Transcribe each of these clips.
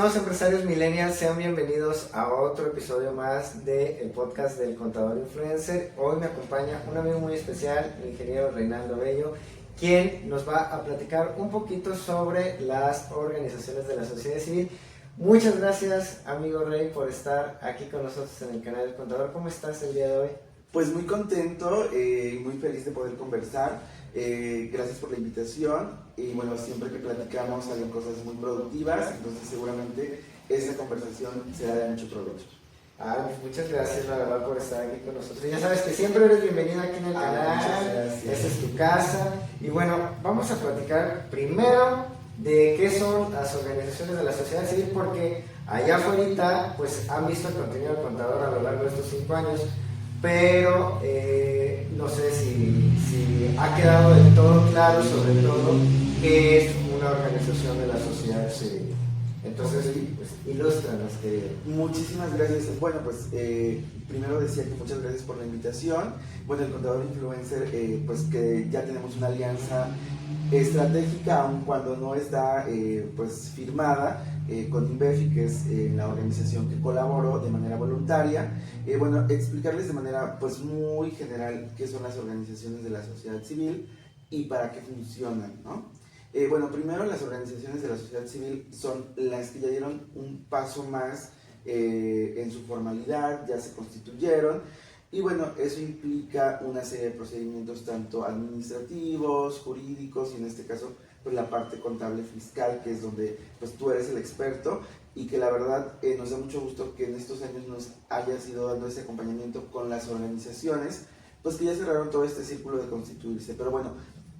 estimados empresarios millennials, sean bienvenidos a otro episodio más del podcast del Contador Influencer. Hoy me acompaña un amigo muy especial, el ingeniero Reinaldo Bello, quien nos va a platicar un poquito sobre las organizaciones de la sociedad civil. Muchas gracias, amigo Rey, por estar aquí con nosotros en el canal del Contador. ¿Cómo estás el día de hoy? Pues muy contento y muy feliz de poder conversar. Gracias por la invitación. Y bueno, siempre que platicamos salen cosas muy productivas, entonces seguramente esa conversación será de mucho provecho. Pues muchas gracias, la verdad, por estar aquí con nosotros. Ya sabes que siempre eres bienvenido aquí en el canal, esta es tu casa. Y bueno, vamos a platicar primero de qué son las organizaciones de la sociedad civil, porque allá afuera pues han visto el contenido del Contador a lo largo de estos 5 años, pero no sé si ha quedado del todo claro, sobre todo, qué es una organización de la sociedad civil. Entonces, pues, ilústranos, querido. Muchísimas gracias. Bueno, pues primero decía que muchas gracias por la invitación. Bueno, el Contador Influencer, pues que ya tenemos una alianza estratégica, aun cuando no está pues firmada, con INVEFI, que es la organización que colaboro de manera voluntaria. Bueno, explicarles de manera pues muy general qué son las organizaciones de la sociedad civil y para qué funcionan, ¿no? Bueno, primero, las organizaciones de la sociedad civil son las que ya dieron un paso más en su formalidad, ya se constituyeron, y bueno, eso implica una serie de procedimientos tanto administrativos, jurídicos, y en este caso pues la parte contable fiscal, que es donde pues tú eres el experto, y que la verdad nos da mucho gusto que en estos años nos hayas ido dando ese acompañamiento con las organizaciones, pues que ya cerraron todo este círculo de constituirse. Pero bueno,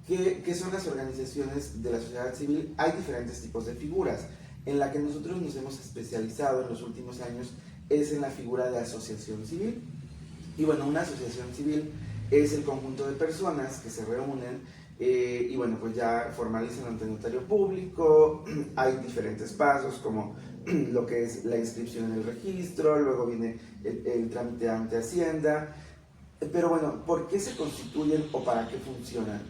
¿qué son las organizaciones de la sociedad civil? Hay diferentes tipos de figuras. En la que nosotros nos hemos especializado en los últimos años es en la figura de asociación civil. Y bueno, una asociación civil es el conjunto de personas que se reúnen y bueno, pues ya formalizan ante notario público. Hay diferentes pasos, como lo que es la inscripción en el registro, luego viene el trámite ante Hacienda. Pero bueno, ¿por qué se constituyen o para qué funcionan?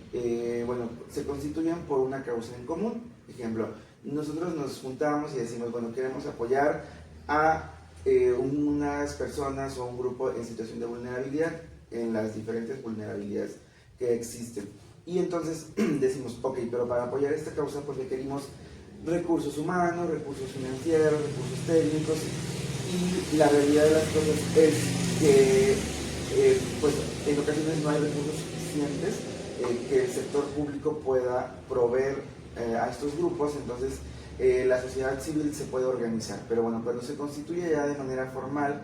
Bueno, se constituyen por una causa en común. Ejemplo, nosotros nos juntamos y decimos, bueno, queremos apoyar a unas personas o un grupo en situación de vulnerabilidad, en las diferentes vulnerabilidades que existen. Y entonces decimos, ok, pero para apoyar esta causa pues requerimos recursos humanos, recursos financieros, recursos técnicos, y la realidad de las cosas es que pues en ocasiones no hay recursos suficientes que el sector público pueda proveer a estos grupos. Entonces la sociedad civil se puede organizar, pero bueno, cuando se constituye ya de manera formal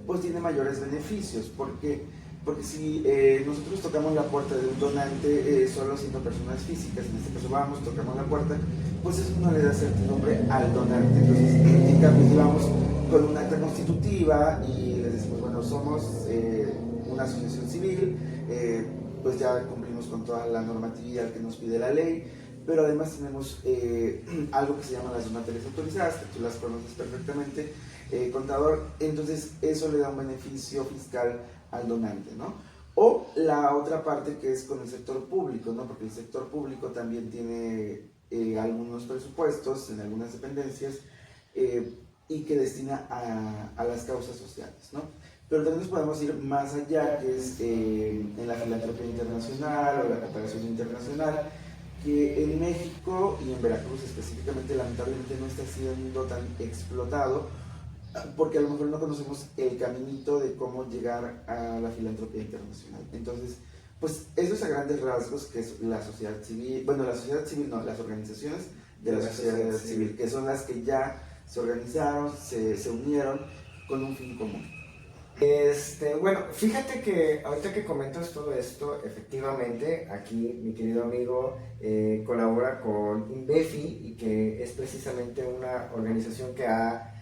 pues tiene mayores beneficios. ¿Por qué? Porque si nosotros tocamos la puerta de un donante solo siendo personas físicas, en este caso vamos, tocamos la puerta, pues eso no le da certidumbre al donante. Entonces en cambio si vamos con un acta constitutiva y les decimos, bueno, somos una asociación civil, pues ya cumplimos con toda la normatividad que nos pide la ley, pero además tenemos algo que se llama las donatarias autorizadas, que tú las conoces perfectamente, contador. Entonces eso le da un beneficio fiscal al donante, ¿no? O la otra parte, que es con el sector público, ¿no? Porque el sector público también tiene algunos presupuestos en algunas dependencias y que destina a las causas sociales, ¿no? Pero también nos podemos ir más allá, que es en la filantropía internacional o la cooperación internacional, que en México y en Veracruz específicamente lamentablemente no está siendo tan explotado, porque a lo mejor no conocemos el caminito de cómo llegar a la filantropía internacional. Entonces, pues eso es a grandes rasgos que es la sociedad civil. Bueno, la sociedad civil no, las organizaciones de la sociedad civil, que son las que ya se organizaron, se unieron con un fin común. Bueno, fíjate que ahorita que comentas todo esto, efectivamente, aquí mi querido amigo colabora con INVEFI, y que es precisamente una organización que ha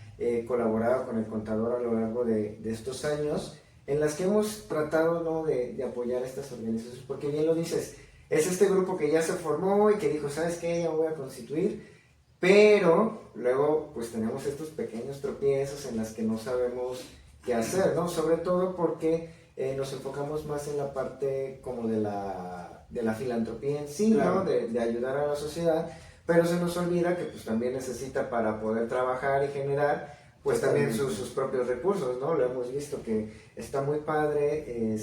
colaborado con el contador a lo largo de estos años, en las que hemos tratado, ¿no?, de apoyar a estas organizaciones, porque bien lo dices, es este grupo que ya se formó y que dijo, ¿sabes qué? Ya me voy a constituir, pero luego pues tenemos estos pequeños tropiezos en las que no sabemos qué hacer, ¿no? Sobre todo porque nos enfocamos más en la parte como de la filantropía en sí, claro, ¿no? De ayudar a la sociedad, pero se nos olvida que pues también necesita para poder trabajar y generar pues también sus propios recursos, ¿no? Lo hemos visto que está muy padre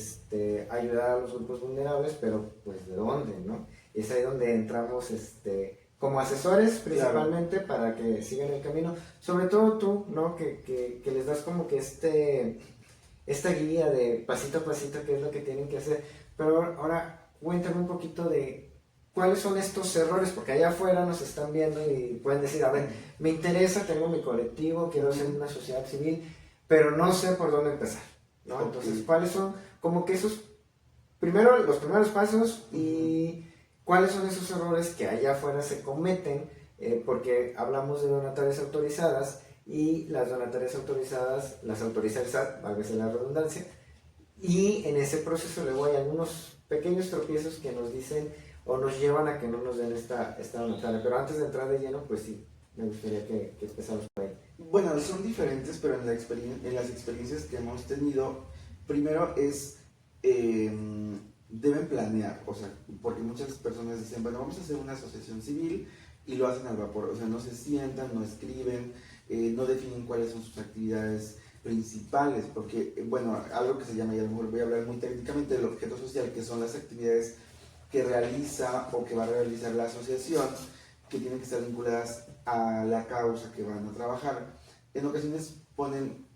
ayudar a los grupos vulnerables, pero pues ¿de dónde, no? Es ahí donde entramos como asesores principalmente, claro, para que sigan el camino, sobre todo tú, ¿no? Que les das como que esta guía de pasito a pasito qué es lo que tienen que hacer. Pero ahora cuéntame un poquito de cuáles son estos errores, porque allá afuera nos están viendo y pueden decir, a ver, me interesa, tengo mi colectivo, quiero hacer una sociedad civil, pero no sé por dónde empezar, ¿no? Entonces, ¿cuáles son como que esos, primero, los primeros pasos y cuáles son esos errores que allá afuera se cometen? Porque hablamos de donatarias autorizadas y las donatarias autorizadas las autoriza el SAT, válgase la redundancia, y en ese proceso luego hay algunos pequeños tropiezos que nos dicen o nos llevan a que no nos den esta donataria. Pero antes de entrar de lleno, pues sí, me gustaría que empezáramos por ahí. Bueno, son diferentes, pero en las experiencias que hemos tenido, primero es, deben planear, o sea, porque muchas personas dicen, bueno, vamos a hacer una asociación civil y lo hacen al vapor, o sea, no se sientan, no escriben, no definen cuáles son sus actividades principales, porque, bueno, algo que se llama, y a lo mejor voy a hablar muy técnicamente del objeto social, que son las actividades que realiza o que va a realizar la asociación, que tienen que estar vinculadas a la causa que van a trabajar. En ocasiones ponen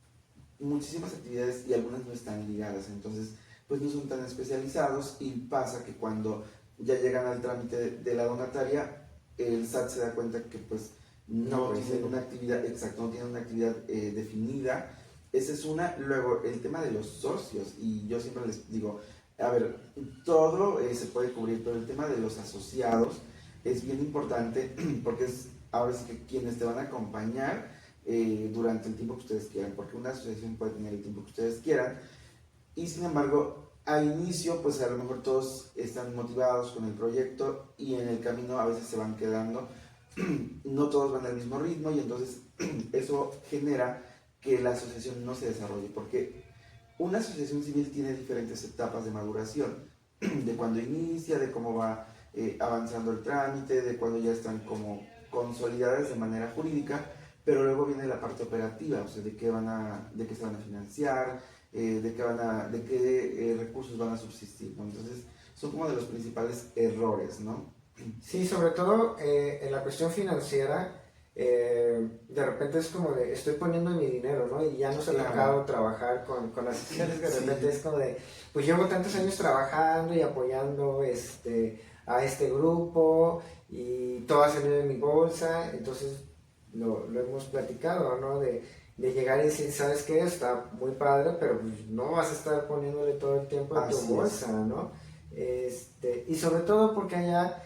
muchísimas actividades y algunas no están ligadas, entonces pues no son tan especializados y pasa que cuando ya llegan al trámite de la donataria, el SAT se da cuenta que pues no tienen una actividad, exacto, no tienen una actividad definida. Esa es una. Luego, el tema de los socios, y yo siempre les digo, a ver, todo se puede cubrir, pero el tema de los asociados es bien importante porque es ahora sí que quienes te van a acompañar durante el tiempo que ustedes quieran, porque una asociación puede tener el tiempo que ustedes quieran, y sin embargo, al inicio, pues a lo mejor todos están motivados con el proyecto y en el camino a veces se van quedando, no todos van al mismo ritmo y entonces eso genera que la asociación no se desarrolle, porque una asociación civil tiene diferentes etapas de maduración, de cuando inicia, de cómo va avanzando el trámite, de cuando ya están como consolidadas de manera jurídica, pero luego viene la parte operativa, o sea, de qué se van a financiar, de qué recursos van a subsistir, ¿no? Entonces, son como de los principales errores, ¿no? Sí, sobre todo en la cuestión financiera, de repente es como de, estoy poniendo mi dinero, ¿no? Y ya nos ha tocado trabajar con las asociaciones, que de repente es como de, pues llevo tantos años trabajando y apoyando a este grupo y todo ha salido de mi bolsa, entonces lo hemos platicado, ¿no? De llegar y decir, ¿sabes qué? Está muy padre, pero pues no vas a estar poniéndole todo el tiempo en tu bolsa, ¿no? Y sobre todo porque allá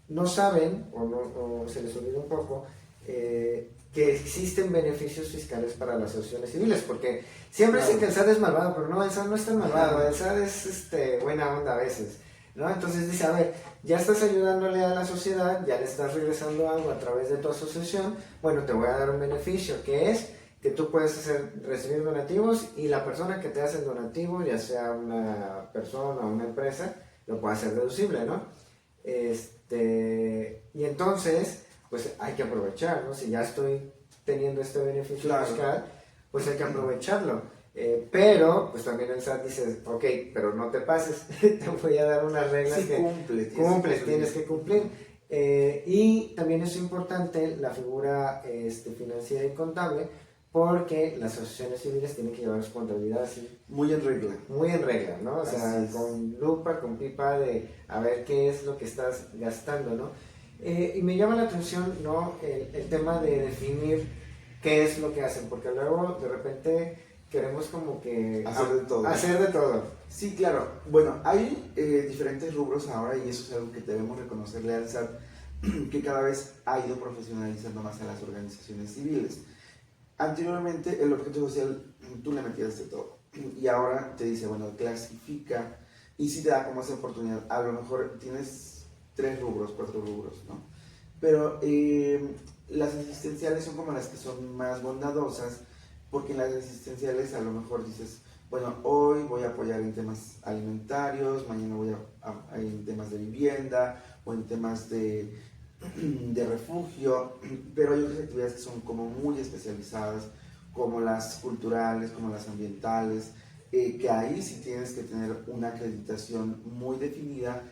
no saben o se les olvida un poco que existen beneficios fiscales para las asociaciones civiles, porque siempre dicen que el SAT es malvado, pero no, el SAT no es tan malvado, el SAT es buena onda a veces, ¿no? Entonces dice, a ver, ya estás ayudándole a la sociedad, ya le estás regresando algo a través de tu asociación, bueno, te voy a dar un beneficio, que es que tú puedes recibir donativos y la persona que te hace el donativo, ya sea una persona o una empresa, lo puede hacer deducible, ¿no? Y entonces, pues hay que aprovechar, ¿no? Si ya estoy teniendo este beneficio fiscal, pues hay que aprovecharlo. Pero, pues también el SAT dice, ok, pero no te pases, te voy a dar unas reglas que tienes que cumplir. Y también es importante la figura financiera y contable, porque las asociaciones civiles tienen que llevar su contabilidad así. Muy en regla. Muy en regla, ¿no? O sea, con lupa, con pipa de a ver qué es lo que estás gastando, ¿no? Y me llama la atención, ¿no? El tema de definir qué es lo que hacen, porque luego de repente queremos como que hacer de todo. todo. Sí, claro. Bueno, hay diferentes rubros ahora y eso es algo que debemos reconocerle al SAT, que cada vez ha ido profesionalizando más a las organizaciones civiles. Anteriormente el objeto social tú le metías de todo y ahora te dice, bueno, clasifica y sí te da como esa oportunidad. A lo mejor tienes 3 rubros, 4 rubros, ¿no? Pero las asistenciales son como las que son más bondadosas, porque en las asistenciales a lo mejor dices, bueno, hoy voy a apoyar en temas alimentarios, mañana voy a en temas de vivienda o en temas de de refugio, pero hay otras actividades que son como muy especializadas, como las culturales, como las ambientales, que ahí sí tienes que tener una acreditación muy definida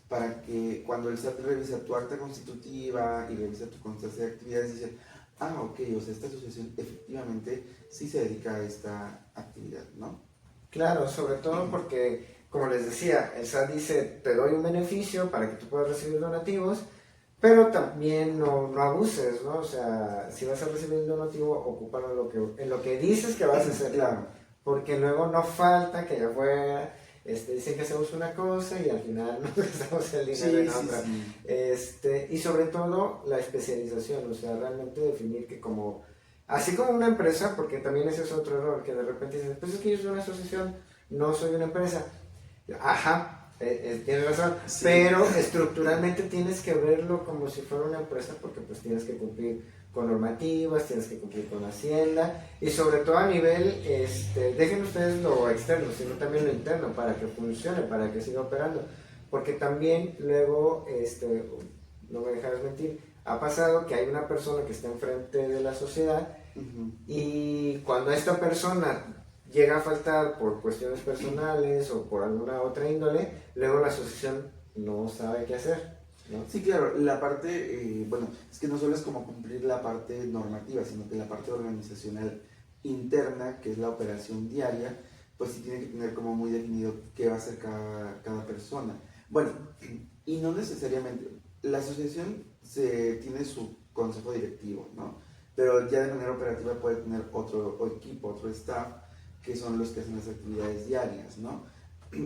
para que cuando el SAT revisa tu acta constitutiva y revisa tu constancia de actividades, dice, ah, ok, o sea, esta asociación efectivamente sí se dedica a esta actividad, ¿no? Claro, sobre todo porque, como les decía, el SAT dice, te doy un beneficio para que tú puedas recibir donativos, pero también no abuses, ¿no? O sea, si vas a recibir un donativo, ocúpalo en lo que dices que vas a hacer. Claro. Porque luego no falta que allá afuera dicen que hacemos una cosa y al final no gastamos el dinero en otra. Sí. Y sobre todo la especialización, o sea, realmente definir que como, así como una empresa, porque también ese es otro error, que de repente dicen, pues es que yo soy una asociación, no soy una empresa. Ajá, tienes razón, Sí. pero estructuralmente tienes que verlo como si fuera una empresa porque pues tienes que cumplir con normativas, tienes que cumplir con Hacienda y sobre todo a nivel, dejen ustedes lo externo, sino también lo interno para que funcione, para que siga operando, porque también luego, no me dejarás mentir, ha pasado que hay una persona que está enfrente de la sociedad y cuando esta persona llega a faltar por cuestiones personales o por alguna otra índole, luego la asociación no sabe qué hacer, ¿no? Sí, claro, la parte, bueno, es que no solo es como cumplir la parte normativa, sino que la parte organizacional interna, que es la operación diaria, pues sí tiene que tener como muy definido qué va a hacer cada persona. Bueno, y no necesariamente, la asociación tiene su consejo directivo, ¿no? Pero ya de manera operativa puede tener otro equipo, otro staff, que son los que hacen las actividades diarias, ¿no?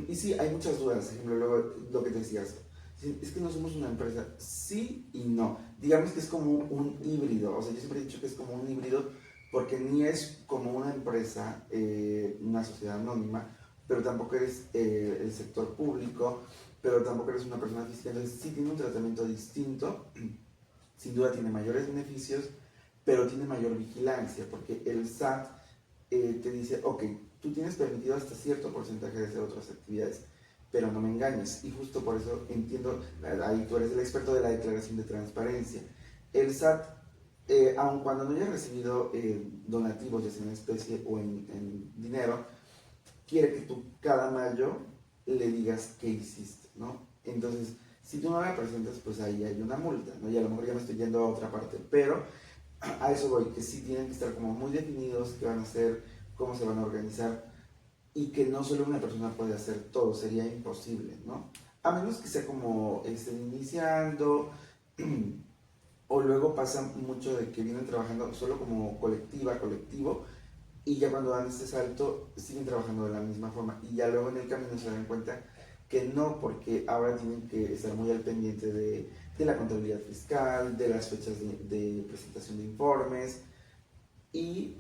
Y sí, hay muchas dudas, por ejemplo, luego lo que te decías, es que no somos una empresa, sí y no. Digamos que es como un híbrido, o sea, yo siempre he dicho que es como un híbrido porque ni es como una empresa, una sociedad anónima, pero tampoco eres el sector público, pero tampoco eres una persona física, entonces sí tiene un tratamiento distinto, sin duda tiene mayores beneficios, pero tiene mayor vigilancia, porque el SAT te dice, ok, tú tienes permitido hasta cierto porcentaje de hacer otras actividades, pero no me engañes. Y justo por eso entiendo, ahí tú eres el experto de la declaración de transparencia. El SAT, aun cuando no haya recibido donativos, ya sea en especie o en dinero, quiere que tú cada mayo le digas qué hiciste, ¿no? Entonces, si tú no la presentas, pues ahí hay una multa, ¿no? Y a lo mejor ya me estoy yendo a otra parte, pero a eso voy, que sí tienen que estar como muy definidos qué van a hacer, cómo se van a organizar, y que no solo una persona puede hacer todo, sería imposible, ¿no? A menos que sea como estén iniciando, o luego pasa mucho de que vienen trabajando solo como colectiva, colectivo, y ya cuando dan este salto siguen trabajando de la misma forma, y ya luego en el camino se dan cuenta que no, porque ahora tienen que estar muy al pendiente de la contabilidad fiscal, de las fechas de presentación de informes, y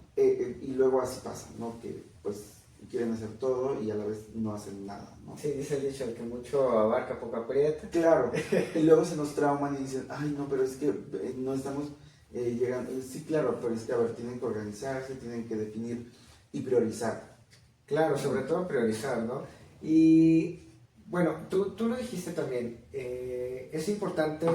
luego así pasa, ¿no? Que pues quieren hacer todo y a la vez no hacen nada, ¿no? Sí, dice el dicho, el que mucho abarca, poco aprieta. Claro, y luego se nos trauman y dicen, ay, no, pero es que no estamos llegando. Sí, claro, pero es que, a ver, tienen que organizarse, tienen que definir y priorizar. Claro, sobre todo priorizar, ¿no? Y bueno, tú lo dijiste también, es importante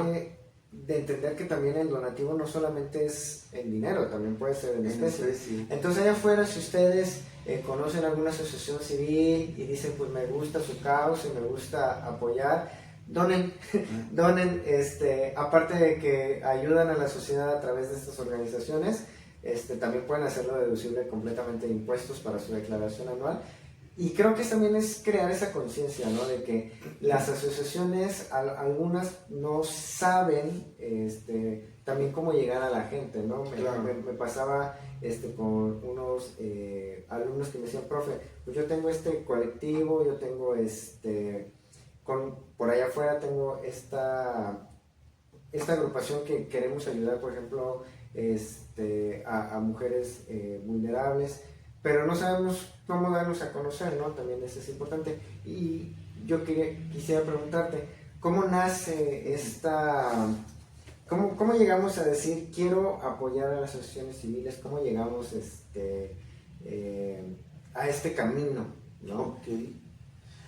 de entender que también el donativo no solamente es en dinero, también puede ser en especie. Sí. Entonces allá afuera, si ustedes conocen alguna asociación civil y dicen, pues me gusta su causa y me gusta apoyar, donen, donen, aparte de que ayudan a la sociedad a través de estas organizaciones, también pueden hacerlo deducible completamente de impuestos para su declaración anual. Y creo que también es crear esa conciencia, ¿no? De que las asociaciones, algunas no saben también cómo llegar a la gente, ¿no? Me pasaba con unos alumnos que me decían, profe, pues yo tengo este colectivo, yo tengo por allá afuera tengo esta agrupación que queremos ayudar, por ejemplo, a mujeres vulnerables, pero no sabemos cómo darnos a conocer, ¿no? También eso es importante. Y yo quisiera preguntarte, ¿cómo nace cómo llegamos a decir quiero apoyar a las asociaciones civiles? ¿Cómo llegamos a este camino, ¿no? Ok.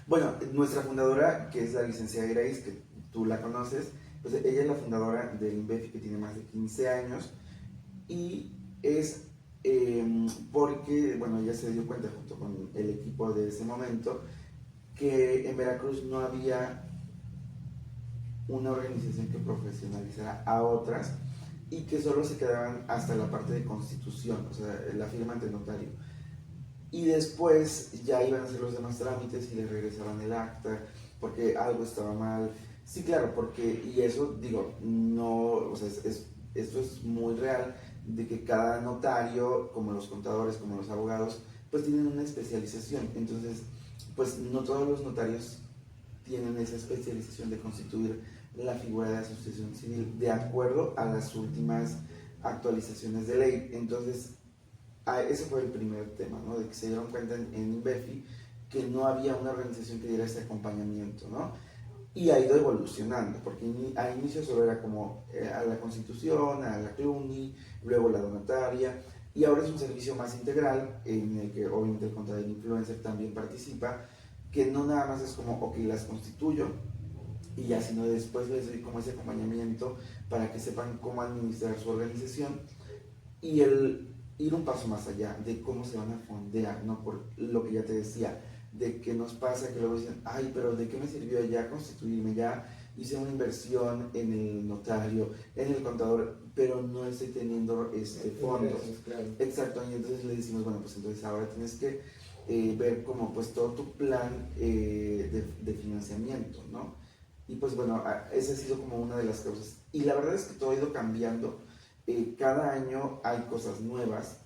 Bueno, nuestra fundadora, que es la licenciada Grace, que tú la conoces, pues ella es la fundadora del INVEFI, que tiene más de 15 años, y es porque, bueno, ella se dio cuenta junto con el equipo de ese momento que en Veracruz no había una organización que profesionalizara a otras y que solo se quedaban hasta la parte de constitución, o sea, la firma ante notario. Y después ya iban a hacer los demás trámites y le regresaban el acta porque algo estaba mal. Sí, claro, porque, y eso digo, no, o sea, esto es muy real, de que cada notario, como los contadores, como los abogados, pues tienen una especialización. Entonces, pues no todos los notarios tienen esa especialización de constituir la figura de asociación civil de acuerdo a las últimas actualizaciones de ley. Entonces, ese fue el primer tema, ¿no? De que se dieron cuenta en INVEFI que no había una organización que diera ese acompañamiento, ¿no? Y ha ido evolucionando, porque a inicio solo era como a la Constitución, a la CLUNY, luego la donataria, y ahora es un servicio más integral en el que obviamente el contador influencer también participa, que no nada más es como, ok, las constituyo y ya, sino después les doy como ese acompañamiento para que sepan cómo administrar su organización y el ir un paso más allá de cómo se van a fondear, ¿no? Por lo que ya te decía, de que nos pasa que luego dicen, ay, pero ¿de qué me sirvió ya constituirme? Ya hice una inversión en el notario, en el contador, pero no estoy teniendo fondos. Claro. Exacto, y entonces le decimos, bueno, pues entonces ahora tienes que ver como pues todo tu plan de financiamiento, ¿no? Y pues bueno, esa ha sido como una de las causas. Y la verdad es que todo ha ido cambiando. Cada año hay cosas nuevas.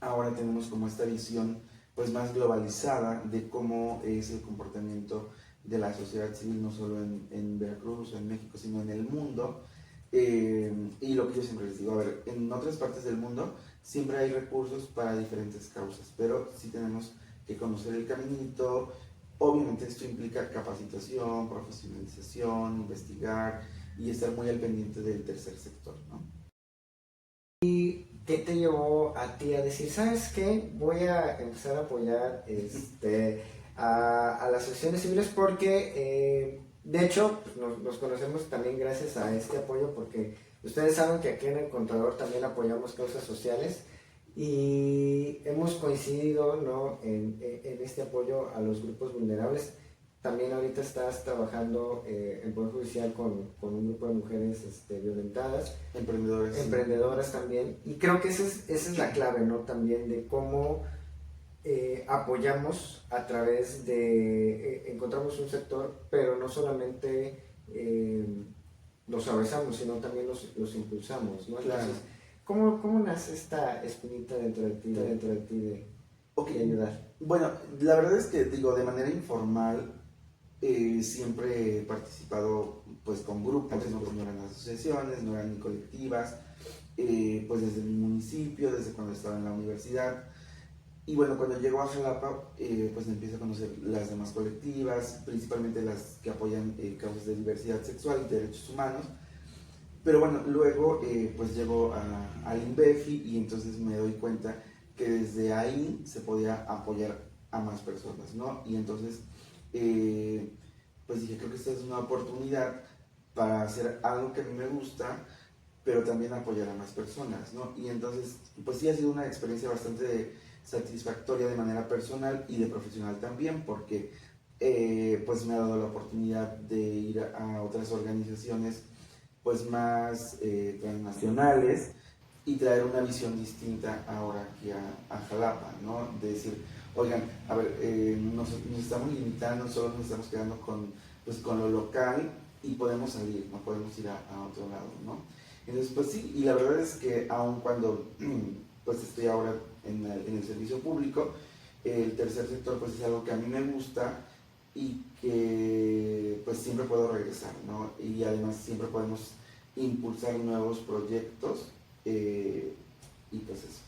Ahora tenemos como esta visión pues más globalizada de cómo es el comportamiento de la sociedad civil, no solo en Veracruz o en México, sino en el mundo. Y lo que yo siempre les digo, a ver, en otras partes del mundo siempre hay recursos para diferentes causas, pero sí tenemos que conocer el caminito. Obviamente esto implica capacitación, profesionalización, investigar y estar muy al pendiente del tercer sector, ¿no? ¿Qué te llevó a ti a decir, sabes qué? Voy a empezar a apoyar a las asociaciones civiles porque, de hecho, pues, nos conocemos también gracias a este apoyo porque ustedes saben que aquí en el Contador también apoyamos causas sociales y hemos coincidido, ¿no? en este apoyo a los grupos vulnerables. También ahorita estás trabajando en Poder Judicial con un grupo de mujeres violentadas. Emprendedoras también. Y creo que esa es la clave, ¿no? También de cómo apoyamos a través de... encontramos un sector, pero no solamente los abrazamos, sino también los impulsamos, ¿no? Claro. Entonces, ¿cómo nace esta espinita dentro de ti de ayudar? Bueno, la verdad es que, digo, de manera informal, siempre he participado pues con grupos, ¿no? Pues no eran asociaciones, no eran ni colectivas, pues desde mi municipio, desde cuando estaba en la universidad. Y bueno, cuando llego a Jalapa, pues empiezo a conocer las demás colectivas, principalmente las que apoyan causas de diversidad sexual y derechos humanos. Pero bueno, luego pues llego al INVEFI y entonces me doy cuenta que desde ahí se podía apoyar a más personas, ¿no? Y entonces pues dije, creo que esta es una oportunidad para hacer algo que a mí me gusta, pero también apoyar a más personas, ¿no? Y entonces, pues sí ha sido una experiencia bastante satisfactoria de manera personal y de profesional también, porque pues me ha dado la oportunidad de ir a otras organizaciones pues más transnacionales y traer una visión distinta ahora aquí a Jalapa, ¿no? De decir, oigan, a ver, nos estamos limitando, solo nos estamos quedando pues, con lo local y podemos salir, no podemos ir a otro lado, ¿no? Entonces, pues sí, y la verdad es que aun cuando pues estoy ahora en el servicio público, el tercer sector pues es algo que a mí me gusta y que pues siempre puedo regresar, ¿no? Y además siempre podemos impulsar nuevos proyectos y pues eso.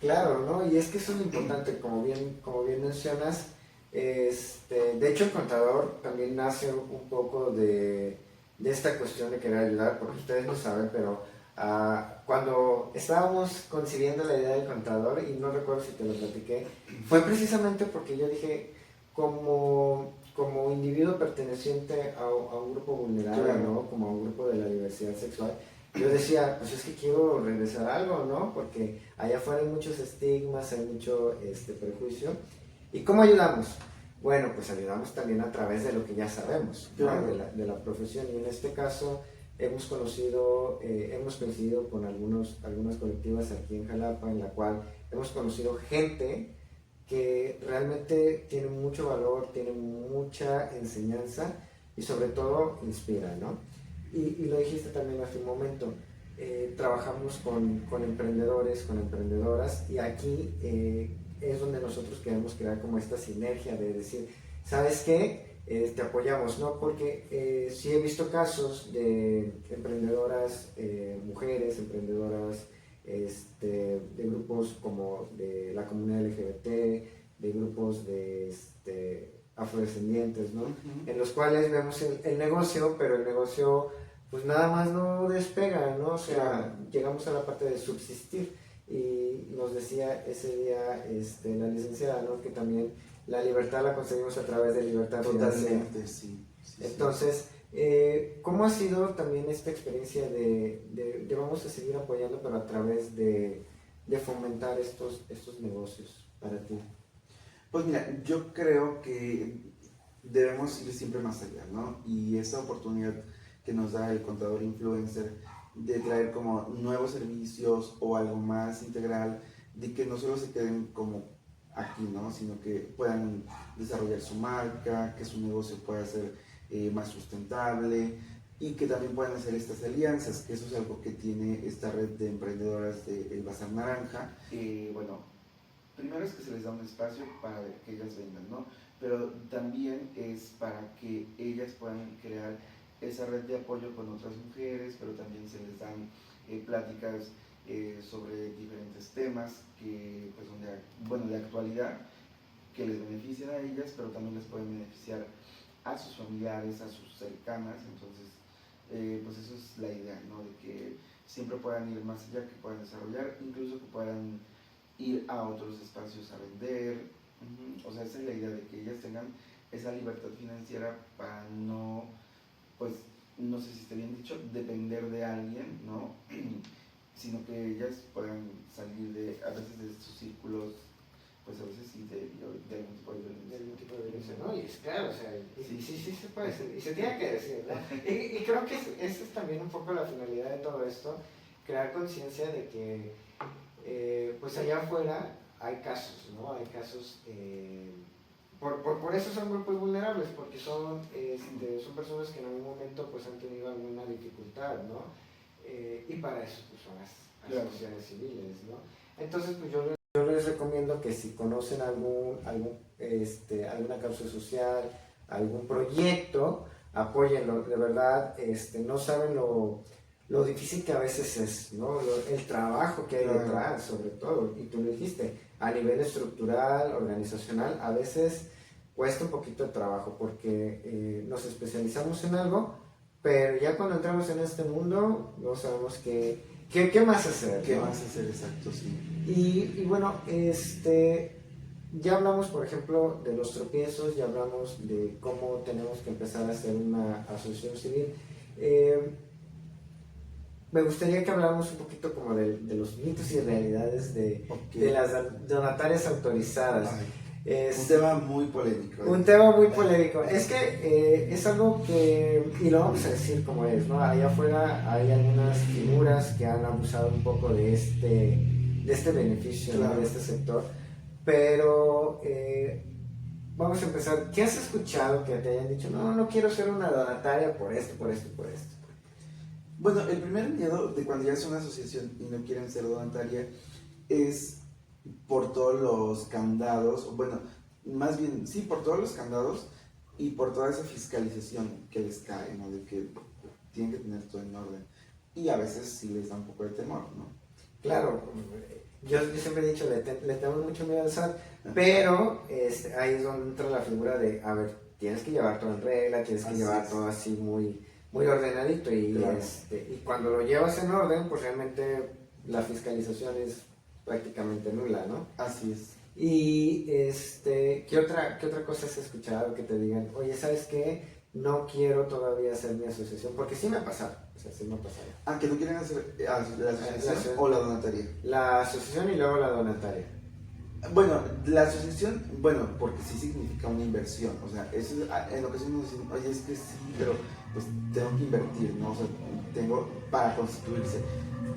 Claro, ¿no? Y es que eso es lo importante, como bien mencionas. De hecho, el contador también nace un poco de esta cuestión de querer ayudar, porque ustedes no saben, pero cuando estábamos concibiendo la idea del contador, y no recuerdo si te lo platiqué, fue precisamente porque yo dije, como como individuo perteneciente a un grupo vulnerable, Claro. ¿no? Como a un grupo de la diversidad sexual, yo decía, pues es que quiero regresar a algo, ¿no? Porque allá afuera hay muchos estigmas, hay mucho prejuicio. ¿Y cómo ayudamos? Bueno, pues ayudamos también a través de lo que ya sabemos, ¿no? Claro. De la profesión. Y en este caso hemos coincidido con algunas colectivas aquí en Jalapa, en la cual hemos conocido gente que realmente tiene mucho valor, tiene mucha enseñanza y sobre todo inspira, ¿no? Y lo dijiste también hace un momento, trabajamos con emprendedores, con emprendedoras y aquí es donde nosotros queremos crear como esta sinergia de decir, ¿sabes qué? Te apoyamos, ¿no? Porque sí he visto casos de emprendedoras, mujeres, emprendedoras, de grupos como de la comunidad LGBT, de grupos de afrodescendientes, ¿no? En los cuales vemos el negocio, pero el negocio pues nada más no despega, ¿no? O sea, llegamos a la parte de subsistir y nos decía ese día la licenciada, ¿no? Que también la libertad la conseguimos a través de libertad financiera. Totalmente, sí. Entonces, ¿cómo ha sido también esta experiencia de vamos a seguir apoyando, pero a través de fomentar estos negocios para ti? Pues mira, yo creo que debemos ir siempre más allá, ¿no? Y esa oportunidad que nos da el contador influencer de traer como nuevos servicios o algo más integral, de que no solo se queden como aquí, ¿no? Sino que puedan desarrollar su marca, que su negocio pueda ser más sustentable y que también puedan hacer estas alianzas, que eso es algo que tiene esta red de emprendedoras de El Bazar Naranja. Bueno, primero es que se les da un espacio para que ellas vendan, ¿no? Pero también es para que ellas puedan crear esa red de apoyo con otras mujeres, pero también se les dan pláticas sobre diferentes temas que pues son de actualidad, que les benefician a ellas, pero también les pueden beneficiar a sus familiares, a sus cercanas. Entonces, pues eso es la idea, ¿no? De que siempre puedan ir más allá, que puedan desarrollar, incluso que puedan ir a otros espacios a vender. O sea, esa es la idea de que ellas tengan esa libertad financiera para no, pues, no sé si esté bien dicho, depender de alguien, ¿no? Sino que ellas puedan salir a veces de estos círculos, pues a veces sí, de algún tipo de violencia. De algún tipo de violencia, ¿no? Y es claro, o sea, sí se puede decir, y se tiene que decir, ¿no? Y creo que esa es también un poco la finalidad de todo esto, crear conciencia de que pues allá afuera hay casos, ¿no? Hay casos, por eso son grupos vulnerables, porque son personas que en algún momento pues han tenido alguna dificultad, ¿no? Y para eso pues son las asociaciones civiles, ¿no? Entonces pues yo les recomiendo que si conocen alguna causa social, algún proyecto, apóyenlo, de verdad, no saben lo difícil que a veces es, ¿no? El trabajo que hay detrás, sobre todo, y tú lo dijiste, a nivel estructural, organizacional, a veces cuesta un poquito el trabajo porque nos especializamos en algo, pero ya cuando entramos en este mundo no sabemos qué más hacer. ¿Qué ¿no? más hacer? Exacto, sí. Y bueno, ya hablamos, por ejemplo, de los tropiezos, ya hablamos de cómo tenemos que empezar a hacer una asociación civil. Me gustaría que habláramos un poquito como de los mitos y realidades de las donatarias autorizadas. Un tema muy polémico. Un tema muy polémico. Es que es algo que, y lo vamos a decir como es, ¿no? Allá afuera hay algunas figuras que han abusado un poco de este beneficio, ¿no? De este sector. Pero vamos a empezar. ¿Qué has escuchado que te hayan dicho? No quiero ser una donataria por esto, por esto, por esto. Bueno, el primer miedo de cuando ya es una asociación y no quieren ser donataria es por todos los candados, bueno, más bien, sí, por todos los candados y por toda esa fiscalización que les cae, ¿no? De que tienen que tener todo en orden. Y a veces sí les da un poco de temor, ¿no? Claro, yo siempre he dicho, le tenemos mucho miedo al SAT, pero ahí es donde entra la figura de, a ver, tienes que llevar todo en regla, tienes que llevar todo así muy ordenadito y, claro. Y cuando lo llevas en orden, pues realmente la fiscalización es prácticamente nula, ¿no? Así es. Y qué otra cosa has escuchado que te digan, oye, ¿sabes qué? No quiero todavía hacer mi asociación, porque sí me ha pasado, o sea, sí me ha pasado. Ah, que no quieren hacer la asociación La, o la donataria. la asociación y luego la donataria. Bueno, la asociación, bueno, porque sí significa una inversión, o sea, eso en ocasiones nos dicen, oye, es que sí, pero pues tengo que invertir, ¿no? O sea, tengo para constituirse.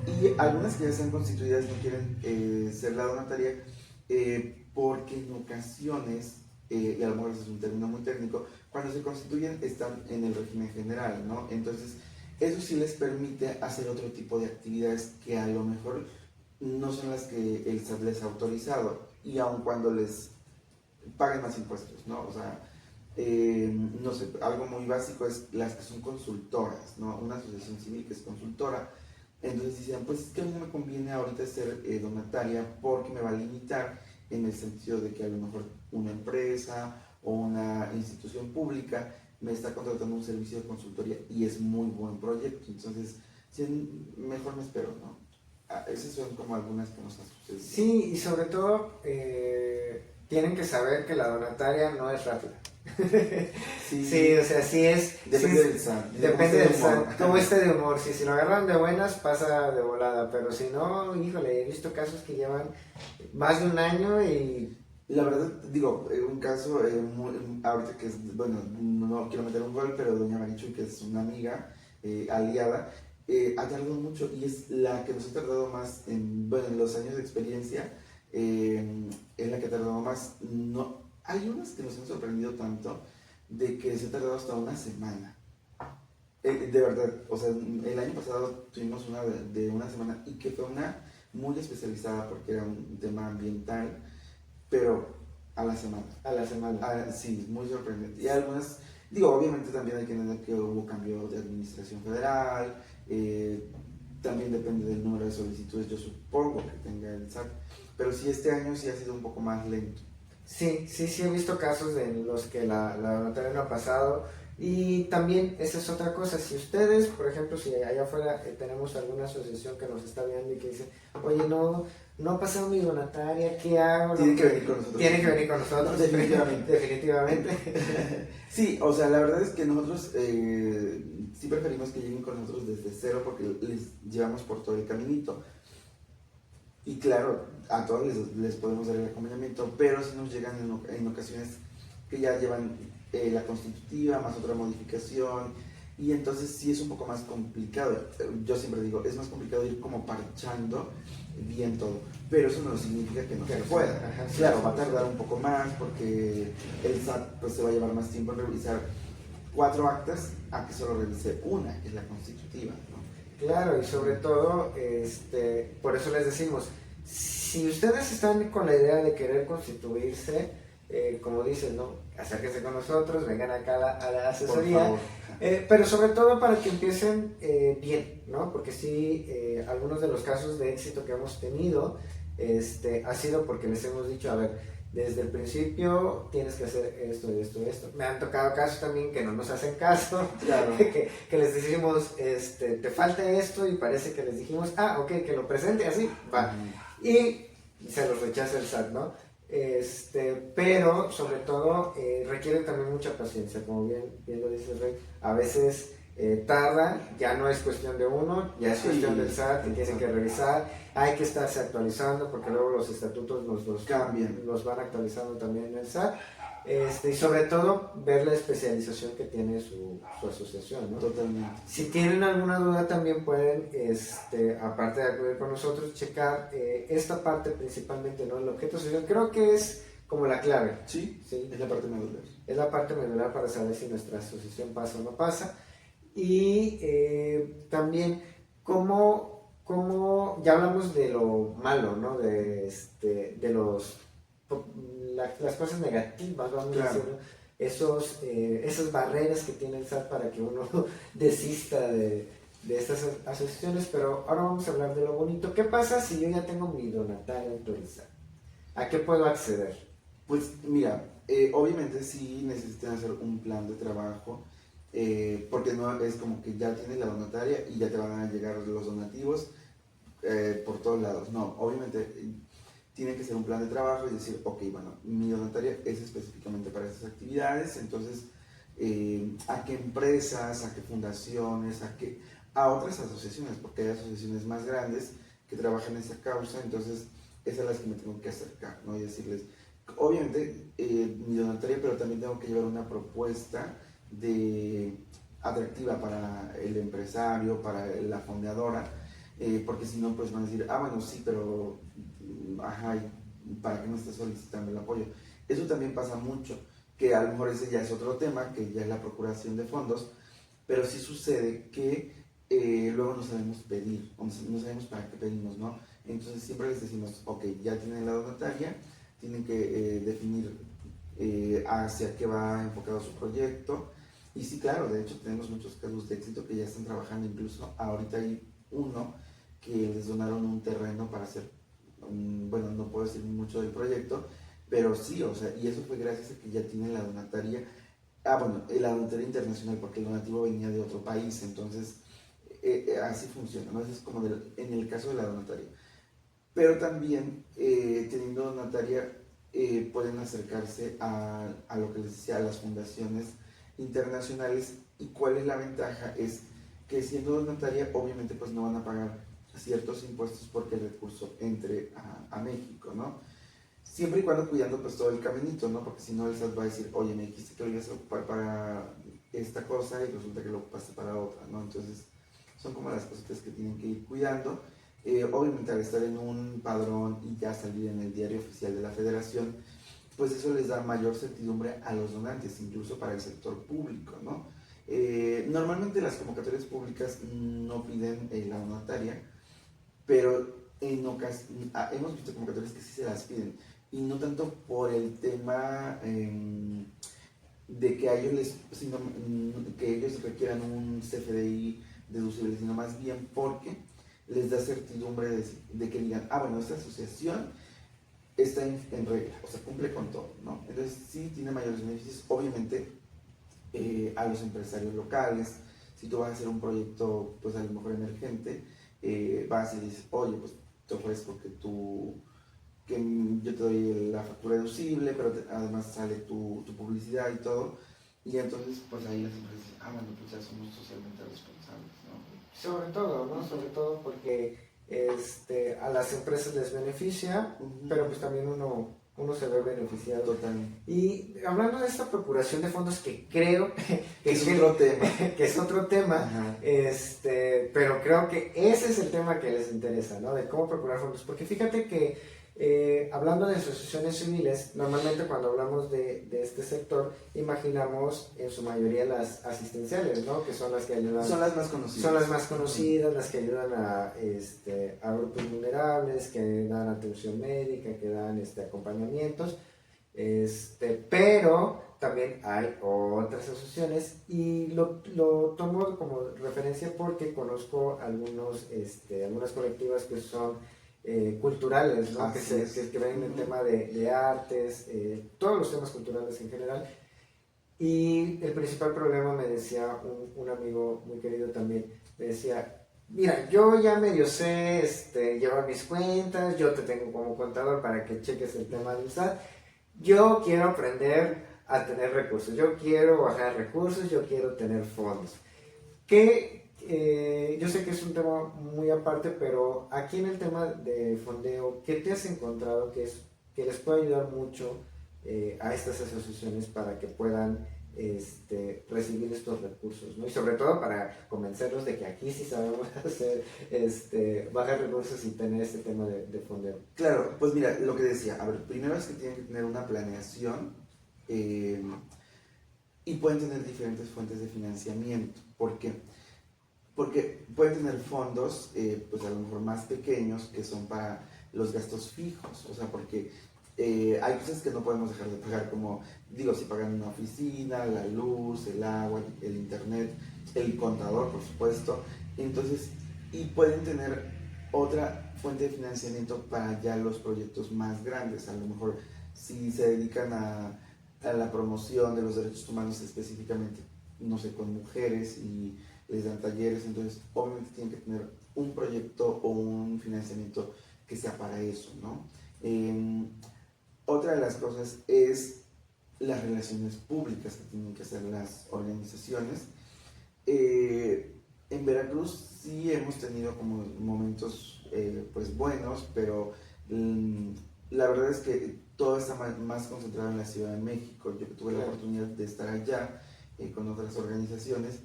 Y algunas que ya están constituidas no quieren ser la donataria porque en ocasiones, y a lo mejor ese es un término muy técnico, cuando se constituyen están en el régimen general, ¿no? Entonces, eso sí les permite hacer otro tipo de actividades que a lo mejor no son las que el SAT les ha autorizado, y aun cuando les paguen más impuestos, ¿no? O sea, no sé, algo muy básico es las que son consultoras, ¿no? Una asociación civil que es consultora. Entonces decían, pues es que a mí no me conviene ahorita ser donataria porque me va a limitar en el sentido de que a lo mejor una empresa o una institución pública me está contratando un servicio de consultoría y es muy buen proyecto. Entonces, sí, mejor me espero, ¿no? Esas son como algunas que nos han sucedido. Sí, y sobre todo tienen que saber que la donataria no es rápida. Sí, Sí, o sea, sí es... depende sí del SAT. depende del SAT. Como de humor. Si lo agarran de buenas, pasa de volada. Pero si no, híjole, he visto casos que llevan más de un año y... La verdad, digo, un caso, ahorita que es, bueno, no quiero meter un gol, pero doña Marichuy, que es una amiga aliada, ha tardado mucho y es la que nos ha tardado más en, bueno, en los años de experiencia, es la que ha tardado más. No, hay unas que nos han sorprendido tanto de que se ha tardado hasta una semana. De verdad, o sea, el año pasado tuvimos una de una semana y que fue una muy especializada porque era un tema ambiental, pero a la semana. A la semana. Sí, muy sorprendente. Y algunas, digo, obviamente también hay que entender que hubo cambio de administración federal, también depende del número de solicitudes, yo supongo que tenga el SAT, pero sí este año sí ha sido un poco más lento. Sí, sí, sí he visto casos en los que la donataria no ha pasado. Y también, esa es otra cosa, si ustedes, por ejemplo, si allá afuera tenemos alguna asociación que nos está viendo y que dice, oye, no ha pasado mi donataria, ¿qué hago? Tienen que venir con nosotros. Tienen que venir con nosotros, Definitivamente. definitivamente. Sí, o sea, la verdad es que nosotros sí preferimos que lleguen con nosotros desde cero porque les llevamos por todo el caminito. Y claro, a todos les podemos dar el acompañamiento, pero si nos llegan en ocasiones que ya llevan la constitutiva más otra modificación, y entonces sí es un poco más complicado. Yo siempre digo, es más complicado ir como parchando bien todo, pero eso no significa que no se pueda. Ajá, sí, Claro, sí, va a sí. tardar un poco más porque el SAT pues, se va a llevar más tiempo en revisar 4 actas a que solo revise una, que es la constitutiva, ¿no? Claro, y sobre todo, por eso les decimos, si ustedes están con la idea de querer constituirse, como dicen, ¿no? Acérquense con nosotros, vengan acá a la asesoría, Por favor. pero sobre todo para que empiecen bien, ¿no? Porque sí, algunos de los casos de éxito que hemos tenido, ha sido porque les hemos dicho, a ver, desde el principio tienes que hacer esto, esto, esto. Me han tocado casos también que no nos hacen caso, Claro. que les decimos, te falta esto y parece que les dijimos, ok, que lo presente así, va. Y se los rechaza el SAT, ¿no? Pero sobre todo requiere también mucha paciencia, como bien lo dice Rey. A veces tarda, ya no es cuestión de uno, ya es cuestión del SAT que tienen que revisar, hay que estarse actualizando porque luego los estatutos los Cambian. los van actualizando también en el SAT. Y sobre todo ver la especialización que tiene su asociación, ¿no? Totalmente. Si tienen alguna duda también pueden, aparte de acudir con nosotros, checar esta parte principalmente, ¿no? El objeto social, creo que es como la clave. Sí, ¿Sí? es la parte medular. Es la parte medular para saber si nuestra asociación pasa o no pasa. Y también cómo ya hablamos de lo malo, ¿no? De las cosas negativas, vamos Claro. a decir, esas barreras que tiene el SAT para que uno desista de estas asociaciones, pero ahora vamos a hablar de lo bonito. ¿Qué pasa si yo ya tengo mi donataria autorizada? ¿A qué puedo acceder? Pues mira, obviamente sí necesitan hacer un plan de trabajo, porque no es como que ya tienes la donataria y ya te van a llegar los donativos por todos lados. No, obviamente tiene que ser un plan de trabajo y decir, ok, bueno, mi donataria es específicamente para esas actividades, entonces, a qué empresas, a qué fundaciones, a otras asociaciones, porque hay asociaciones más grandes que trabajan en esa causa, entonces es a las que me tengo que acercar, ¿no? Y decirles, obviamente, mi donataria, pero también tengo que llevar una propuesta atractiva para el empresario, para la fundadora, porque si no, pues van a decir, ah, bueno, sí, pero, ajá, ¿para qué no estás solicitando el apoyo? Eso también pasa mucho, que a lo mejor ese ya es otro tema, que ya es la procuración de fondos, pero sí sucede que luego no sabemos pedir, no sabemos para qué pedimos, ¿no? Entonces siempre les decimos, ok, ya tienen la donataria, tienen que definir hacia qué va enfocado su proyecto. Y sí, claro, de hecho tenemos muchos casos de éxito que ya están trabajando, incluso ahorita hay uno que les donaron un terreno para hacer, bueno, no puedo decir mucho del proyecto, pero sí, o sea, y eso fue gracias a que ya tienen la donataria, bueno, la donataria internacional, porque el donativo venía de otro país, entonces así funciona, ¿no? Eso es como en el caso de la donataria. Pero también, teniendo donataria, pueden acercarse a lo que les decía, a las fundaciones internacionales. ¿Y cuál es la ventaja? Es que siendo donataria, obviamente, pues no van a pagar ciertos impuestos porque el recurso entre a México, ¿no? Siempre y cuando cuidando pues todo el caminito, ¿no? Porque si no el SAT va a decir, oye, me dijiste que lo ibas a ocupar para esta cosa y resulta que lo ocupaste para otra, ¿no? Entonces son como las cositas que tienen que ir cuidando. Obviamente al estar en un padrón y ya salir en el diario oficial de la federación, pues eso les da mayor certidumbre a los donantes, incluso para el sector público, ¿no? Normalmente las convocatorias públicas no piden la donataria, pero hemos visto convocatorias que sí se las piden, y no tanto por el tema de que a ellos que ellos requieran un CFDI deducible, sino más bien porque les da certidumbre de que digan, ah, bueno, esta asociación está en regla, o sea, cumple con todo, ¿no? Entonces sí tiene mayores beneficios, obviamente, a los empresarios locales. Si tú vas a hacer un proyecto, pues a lo mejor emergente, vas y dices, oye, pues te ofrezco que yo te doy la factura deducible, pero además sale tu publicidad y todo, y entonces pues ahí las empresas dicen, ah, bueno, pues ya somos socialmente responsables, ¿no? Sobre todo, ¿no? Sobre todo porque a las empresas les beneficia, pero pues también uno se ve beneficiado. Totalmente. Y hablando de esta procuración de fondos, que creo que es otro tema, que es otro tema, ajá, pero creo que ese es el tema que les interesa, ¿no? De cómo procurar fondos, porque fíjate que hablando de asociaciones civiles, normalmente cuando hablamos de este sector, imaginamos en su mayoría las asistenciales, ¿no? Que son las que ayudan. Son las más conocidas. Son las más conocidas, las que ayudan a grupos vulnerables, que dan atención médica, que dan acompañamientos. Pero también hay otras asociaciones y lo tomo como referencia porque conozco algunas colectivas que son culturales, ¿no? Que ven el tema de artes, todos los temas culturales en general. Y el principal problema, me decía un amigo muy querido también, me decía, mira, yo ya medio sé llevar mis cuentas, yo te tengo como contador para que cheques el tema del SAT, yo quiero aprender a tener recursos, yo quiero bajar recursos, yo quiero tener fondos. Yo sé que es un tema muy aparte, pero aquí en el tema de fondeo, ¿qué te has encontrado que les puede ayudar mucho a estas asociaciones para que puedan recibir estos recursos, ¿no? Y sobre todo para convencerlos de que aquí sí sabemos hacer bajar recursos y tener este tema de fondeo? Claro, pues mira, lo que decía, a ver, primero es que tienen que tener una planeación, y pueden tener diferentes fuentes de financiamiento. ¿Por qué? Porque pueden tener fondos, pues a lo mejor más pequeños, que son para los gastos fijos, o sea, porque hay cosas que no podemos dejar de pagar, como, digo, si pagan una oficina, la luz, el agua, el internet, el contador, por supuesto. Entonces, y pueden tener otra fuente de financiamiento para ya los proyectos más grandes. A lo mejor si se dedican a la promoción de los derechos humanos específicamente, no sé, con mujeres, y les dan talleres, entonces obviamente tienen que tener un proyecto o un financiamiento que sea para eso, ¿no? Otra de las cosas es las relaciones públicas que tienen que hacer las organizaciones. En Veracruz sí hemos tenido como momentos pues buenos, pero la verdad es que todo está más concentrado en la Ciudad de México. Yo tuve la oportunidad de estar allá con otras organizaciones.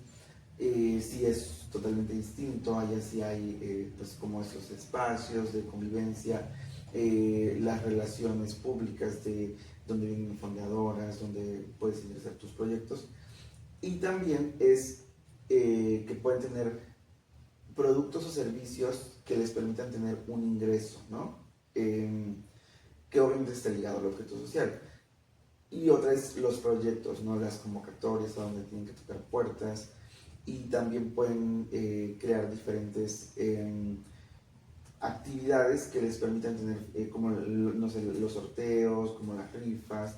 Sí es totalmente distinto, allá sí hay pues como esos espacios de convivencia, las relaciones públicas de donde vienen fondeadoras, donde puedes ingresar tus proyectos, y también es que pueden tener productos o servicios que les permitan tener un ingreso, ¿no? Que obviamente está ligado al objeto social. Y otra es los proyectos, ¿no? Las convocatorias a donde tienen que tocar puertas, y también pueden crear diferentes actividades que les permitan tener como no sé, los sorteos, como las rifas,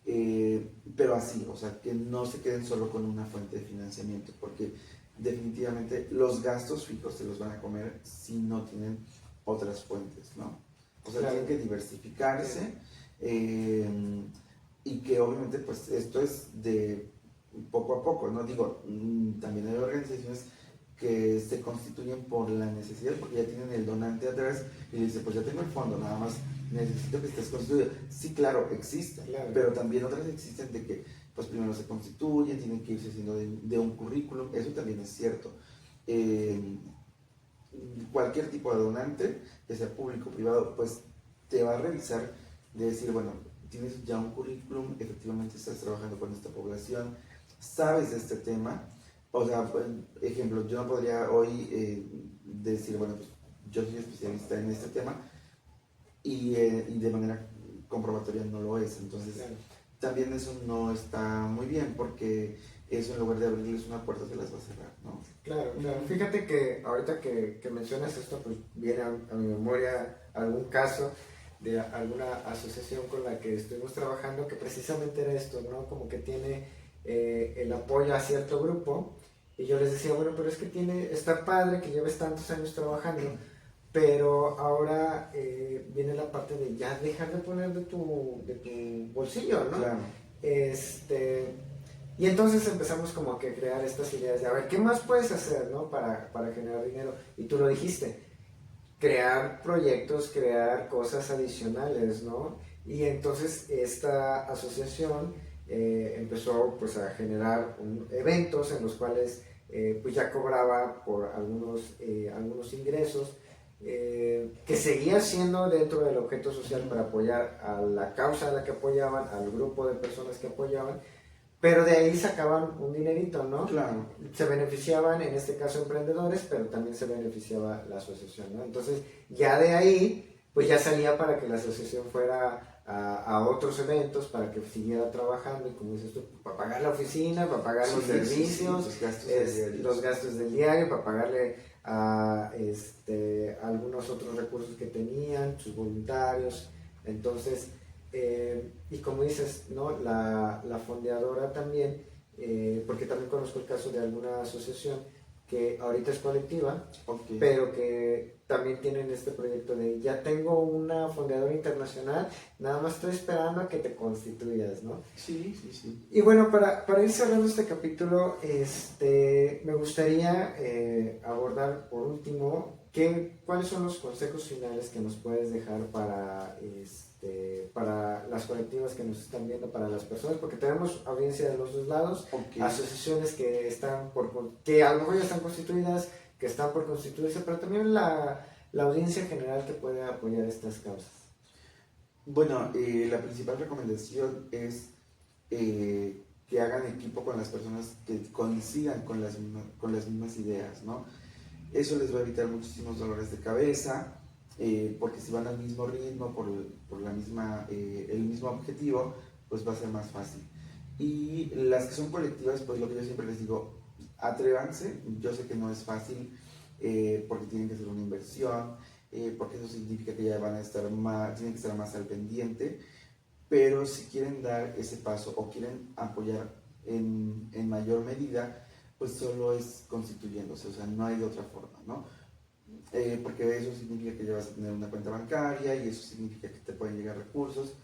pero así, o sea, que no se queden solo con una fuente de financiamiento, porque definitivamente los gastos fijos se los van a comer si no tienen otras fuentes, ¿no? O sea, tienen que diversificarse, y que obviamente pues esto es de poco a poco, ¿no? Digo, también hay organizaciones que se constituyen por la necesidad, porque ya tienen el donante atrás y dice, pues ya tengo el fondo, nada más necesito que estés constituido. Sí, claro, existe, pero también otras existen de que pues primero se constituyen, tienen que irse haciendo de un currículum, eso también es cierto. Cualquier tipo de donante, ya sea público o privado, pues te va a revisar de decir, bueno, tienes ya un currículum, efectivamente estás trabajando con esta población, sabes de este tema. O sea, por ejemplo, yo no podría hoy decir, bueno, pues yo soy especialista en este tema y de manera comprobatoria no lo es. Entonces, también eso no está muy bien, porque eso en lugar de abrirles una puerta se las va a cerrar, ¿no? Claro, claro. Fíjate que ahorita que mencionas esto, pues viene a mi memoria algún caso de alguna asociación con la que estuvimos trabajando que precisamente era esto, ¿no? Como que tiene el apoyo a cierto grupo, y yo les decía, bueno, pero es que está padre que lleves tantos años trabajando, pero ahora viene la parte de ya dejar de poner de tu bolsillo, ¿no? Claro. Y entonces empezamos como que a crear estas ideas de, a ver, ¿qué más puedes hacer, ¿no? Para generar dinero. Y tú lo dijiste, crear proyectos, crear cosas adicionales, ¿no? Y entonces esta asociación empezó pues a generar eventos en los cuales pues ya cobraba por algunos ingresos, que seguía siendo dentro del objeto social para apoyar a la causa a la que apoyaban, al grupo de personas que apoyaban, pero de ahí sacaban un dinerito, ¿no? Claro. Se beneficiaban, en este caso, emprendedores, pero también se beneficiaba la asociación, ¿no? Entonces, ya de ahí, pues ya salía para que la asociación fuera a otros eventos, para que siguiera trabajando, y como dices tú, para pagar la oficina, para pagar los servicios, los gastos del diario, para pagarle a algunos otros recursos que tenían, sus voluntarios. Entonces, y como dices, ¿no? La fondeadora también, porque también conozco el caso de alguna asociación que ahorita es colectiva, pero que también tienen este proyecto de ya tengo una fondeadora internacional, nada más estoy esperando a que te constituyas, ¿no? Sí, sí, sí. Y bueno, para ir cerrando este capítulo, me gustaría abordar por último cuáles son los consejos finales que nos puedes dejar para las colectivas que nos están viendo, para las personas, porque tenemos audiencia de los dos lados, asociaciones que que a lo mejor ya están constituidas, que están por constituirse, pero también la audiencia general que puede apoyar estas causas. Bueno, la principal recomendación es que hagan equipo con las personas que coincidan con las mismas ideas, ¿no? Eso les va a evitar muchísimos dolores de cabeza, porque si van al mismo ritmo, por el mismo objetivo, pues va a ser más fácil. Y las que son colectivas, pues lo que yo siempre les digo, atrévanse. Yo sé que no es fácil, porque tienen que hacer una inversión, porque eso significa que ya tienen que estar más al pendiente, pero si quieren dar ese paso o quieren apoyar en mayor medida, pues solo es constituyéndose, o sea, no hay de otra forma, ¿no? porque eso significa que ya vas a tener una cuenta bancaria y eso significa que te pueden llegar recursos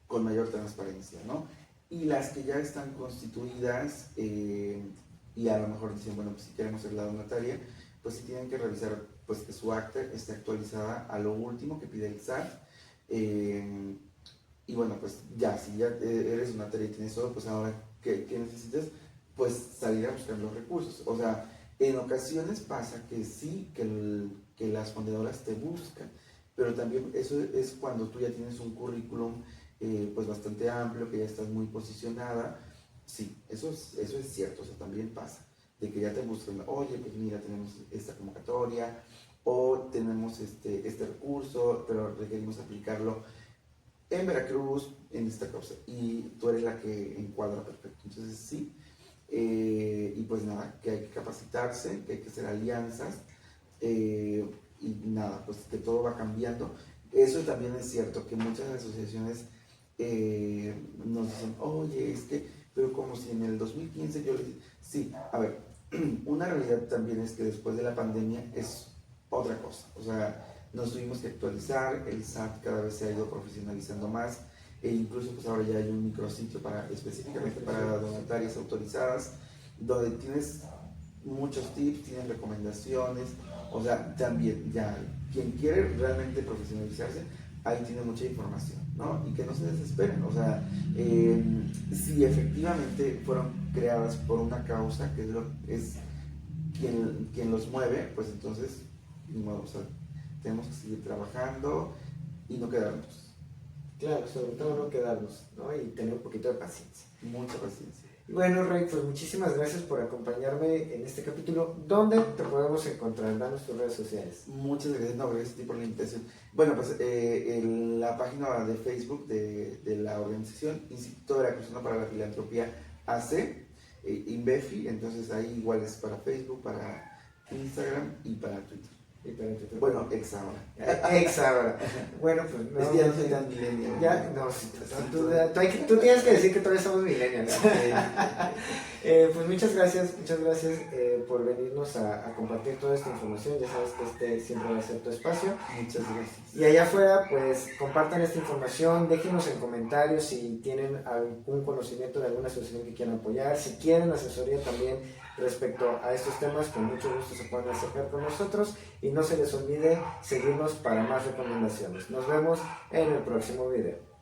con mayor transparencia, ¿no? Y las que ya están constituidas y a lo mejor dicen, bueno, pues si queremos ser la donataria, pues sí tienen que revisar pues que su acta esté actualizada a lo último que pide el SAT. Y bueno, pues ya, si ya eres donataria y tienes todo, pues ahora, ¿qué necesitas? Pues salir a buscar los recursos. O sea, en ocasiones pasa que sí, que las fundadoras te buscan, pero también eso es cuando tú ya tienes un currículum pues bastante amplio, que ya estás muy posicionada. Sí, eso es cierto, o sea, también pasa, de que ya te buscan, oye, pues mira, tenemos esta convocatoria, o tenemos este recurso, pero requerimos aplicarlo en Veracruz, en esta causa, y tú eres la que encuadra perfecto. Entonces sí, y pues nada, que hay que capacitarse, que hay que hacer alianzas, y nada, pues que todo va cambiando. Eso también es cierto, que muchas asociaciones nos dicen, oye, es que, pero como si en el 2015 yo les... Sí, a ver, una realidad también es que después de la pandemia es otra cosa, o sea, nos tuvimos que actualizar, el SAT cada vez se ha ido profesionalizando más, e incluso pues ahora ya hay un micrositio específicamente para donatarias autorizadas, donde tienes muchos tips, tienes recomendaciones, o sea, también ya quien quiere realmente profesionalizarse, ahí tiene mucha información, ¿no? Y que no se desesperen, o sea, si efectivamente fueron creadas por una causa, que es quien los mueve, pues entonces, ni modo, o sea, tenemos que seguir trabajando y no quedarnos. Claro, sobre todo no quedarnos, ¿no? Y tener un poquito de paciencia. Mucha paciencia. Y bueno, Rey, pues muchísimas gracias por acompañarme en este capítulo. ¿Dónde te podemos encontrar? Danos tus redes sociales. Muchas gracias, no, gracias a ti por la invitación. Bueno, pues en la página de Facebook de la organización Instituto Veracruzano para la Filantropía AC, INVEFI, entonces ahí igual es para Facebook, para Instagram y para Twitter. Bueno, ex ahora. Ex ahora. Bueno, pues no. Es que ya no soy tan millennial. Ya, no, tú tienes que decir que todavía somos millennials. Pues muchas gracias por venirnos a compartir toda esta información. Ya sabes que este siempre va a ser tu espacio. Muchas gracias. Y allá afuera, pues compartan esta información, déjenos en comentarios si tienen algún conocimiento de alguna asociación que quieran apoyar, si quieren asesoría también respecto a estos temas, con mucho gusto se pueden acercar con nosotros y no se les olvide seguirnos para más recomendaciones. Nos vemos en el próximo video.